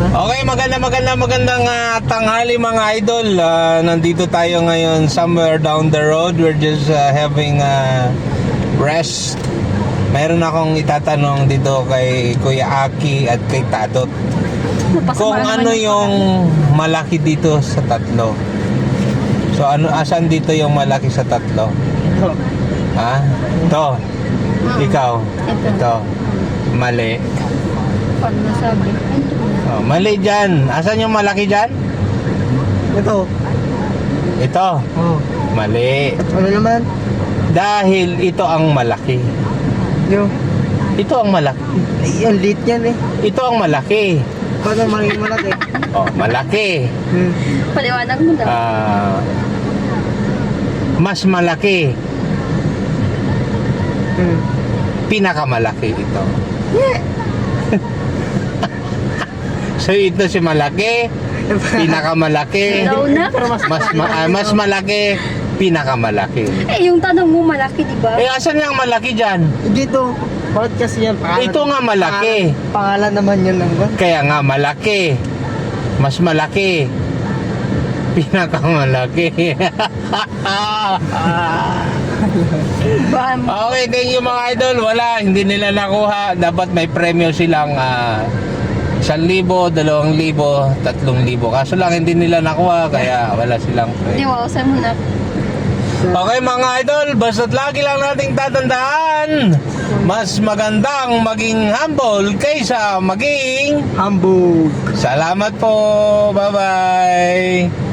Okay, magandang tanghali mga idol. Nandito tayo ngayon somewhere down the road. We're just having rest. Mayroon akong itatanong dito kay Kuya Aki at kay Tatot. Kung ano yung malaki dito sa tatlo. So asan dito yung malaki sa tatlo? Ito. Ha? Ito. Ikaw. Ito. Mali. Paano nasabi? Oh, mali dyan. Asan yung malaki dyan? Ito. Ito. Oh. Mali. Ano naman? Dahil ito ang malaki. Yo. Ito ang malaki. Ay, ang lit yan eh. Ito ang malaki. Paano maging malaki? Oh, malaki. Paliwanag mo daw. Mas malaki. Hmm. Pinakamalaki ito. So ito si malaki, pinakamalaki, Daw na? mas malaki, pinakamalaki. Eh, yung tanong mo malaki, di ba? Eh asan yung malaki dyan? Dito. Bakit kasi yan? Pangalan, Ito nga malaki. Pangalan naman yun ng ba? Kaya nga malaki. Mas malaki. Pinakamalaki. Okay, thank you mga idol. Wala, hindi nila nakuha. Dapat may premyo silang 1,000, 2,000, 3,000. Kaso lang hindi nila nakuha, kaya wala silang Hindi, premyo. wausan mo na. Okay mga idol, basta't lagi lang nating tatandaan, mas magandang maging humble kaysa maging Hamburg. salamat po. Bye-bye.